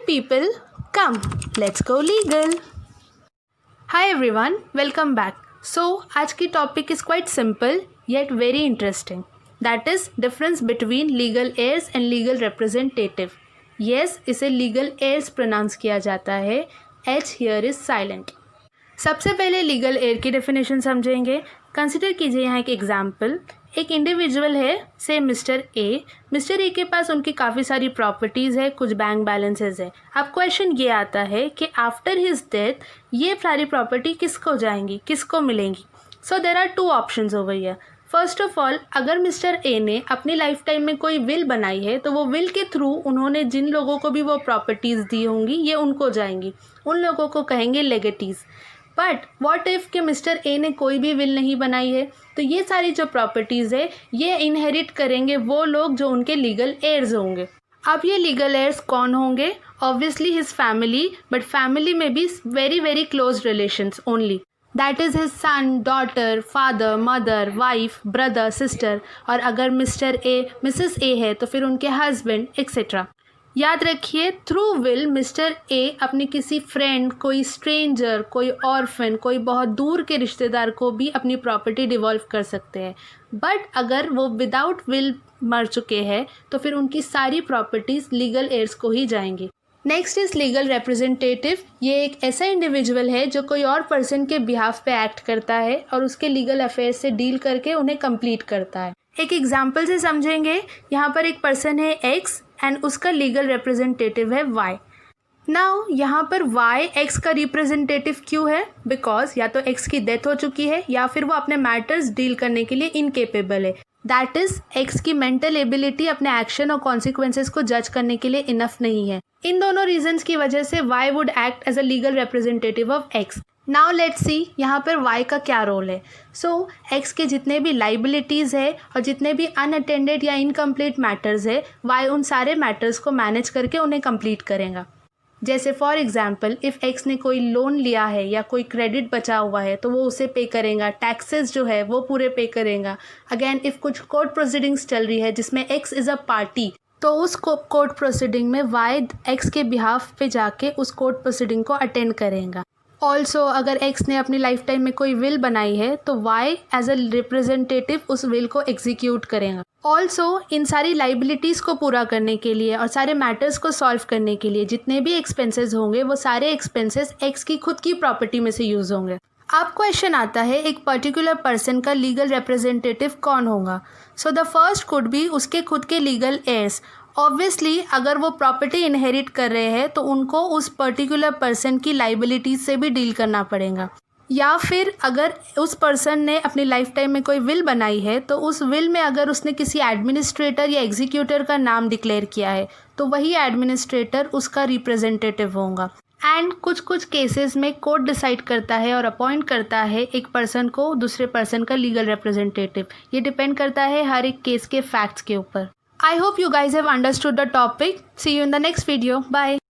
people, come, let's go legal. Hi everyone, welcome back. So, आज की topic is quite simple yet very interesting. That is difference between legal heirs and legal representative. Yes, इसे legal heirs pronounce किया जाता है. H here is silent. सबसे पहले legal air की definition समझेंगे. कंसिडर कीजिए यहाँ एक एग्जाम्पल. एक इंडिविजुअल है, से मिस्टर ए. मिस्टर ए के पास उनकी काफ़ी सारी प्रॉपर्टीज़ है, कुछ बैंक बैलेंसेज है. अब क्वेश्चन ये आता है कि आफ्टर हिज डेथ ये सारी प्रॉपर्टी किसको जाएंगी, किसको मिलेंगी. So there are two options over here. First of all, अगर मिस्टर ए ने अपनी लाइफ टाइम में कोई विल बनाई है तो वो विल के थ्रू उन्होंने जिन लोगों को भी वो प्रॉपर्टीज़ दी होंगी ये उनको जाएंगी. उन लोगों को कहेंगे लेगेटीज़. बट वॉट इफ़ कि मिस्टर ए ने कोई भी विल नहीं बनाई है, तो ये सारी जो प्रॉपर्टीज़ है ये इनहेरिट करेंगे वो लोग जो उनके लीगल एयर्स होंगे. अब ये लीगल एयर्स कौन होंगे? Obviously his family, but family में भी very very close relations only. That is his son, daughter, father, mother, wife, brother, sister. और अगर मिस्टर ए मिसेस ए है तो फिर उनके हस्बैंड एक्सेट्रा. याद रखिए, थ्रू विल मिस्टर ए अपने किसी फ्रेंड, कोई स्ट्रेंजर, कोई ऑर्फन, कोई बहुत दूर के रिश्तेदार को भी अपनी प्रॉपर्टी डिवॉल्व कर सकते हैं. बट अगर वो विदाउट विल मर चुके हैं तो फिर उनकी सारी प्रॉपर्टीज़ लीगल एयर्स को ही जाएंगी. Next is legal representative. ये एक ऐसा इंडिविजुअल है जो कोई और पर्सन के बिहाफ पे एक्ट करता है और उसके लीगल अफेयर्स से डील करके उन्हें कंप्लीट करता है. एक एग्जाम्पल से समझेंगे. यहाँ पर एक पर्सन है एक्स एंड उसका लीगल रिप्रेजेंटेटिव है वाई. नाउ यहाँ पर वाई एक्स का रिप्रेजेंटेटिव क्यों है? बिकॉज या तो एक्स की डेथ हो चुकी है या फिर वो अपने मैटर्स डील करने के लिए इनकेपेबल है. दैट इज़ एक्स की मेंटल एबिलिटी अपने एक्शन और कॉन्सिक्वेंसेस को जज करने के लिए इनफ नहीं है. इन दोनों रीजंस की वजह से Y would act as a legal representative of X. Now let's see यहाँ पर वाई का क्या रोल है. सो एक्स के जितने भी लाइबिलिटीज़ है और जितने भी अनअटेंडेड या इनकम्प्लीट मैटर्स है, वाई उन सारे मैटर्स को मैनेज करके उन्हें कंप्लीट करेगा. जैसे फॉर एग्जांपल, इफ़ एक्स ने कोई लोन लिया है या कोई क्रेडिट बचा हुआ है तो वो उसे पे करेगा. टैक्सेस जो है वो पूरे पे करेगा. अगेन, इफ़ कुछ कोर्ट प्रोसीडिंग्स चल रही है जिसमें एक्स इज़ अ पार्टी, तो उस कोर्ट प्रोसीडिंग में वाई एक्स के बिहाफ पे जाके उस कोर्ट प्रोसीडिंग को अटेंड करेगा. ऑल्सो अगर एक्स ने अपनी लाइफ टाइम में कोई विल बनाई है तो वाई एज अ रिप्रेजेंटेटिव उस विल को एग्जीक्यूट करेगा. ऑल्सो इन सारी लाइबिलिटीज़ को पूरा करने के लिए और सारे मैटर्स को सॉल्व करने के लिए जितने भी एक्सपेंसेस होंगे वो सारे एक्सपेंसेस एक्स की खुद की प्रॉपर्टी में से यूज़ होंगे. अब क्वेश्चन आता है, एक पर्टिकुलर पर्सन का लीगल रिप्रेजेंटेटिव कौन होगा? So the first could be उसके खुद के लीगल एयर्स. ऑब्वियसली अगर वो प्रॉपर्टी इनहेरिट कर रहे हैं तो उनको उस पर्टिकुलर पर्सन की लाइबिलिटीज से भी डील करना पड़ेगा. या फिर अगर उस पर्सन ने अपनी लाइफ टाइम में कोई विल बनाई है तो उस विल में अगर उसने किसी एडमिनिस्ट्रेटर या एग्जीक्यूटर का नाम डिक्लेयर किया है तो वही एडमिनिस्ट्रेटर उसका रिप्रेजेंटेटिव होगा. एंड कुछ कुछ केसेस में कोर्ट डिसाइड करता है और अपॉइंट करता है एक पर्सन को दूसरे पर्सन का लीगल रिप्रेजेंटेटिव. ये डिपेंड करता है हर एक केस के फैक्ट्स के ऊपर. I hope you guys have understood the topic. See you in the next video. Bye.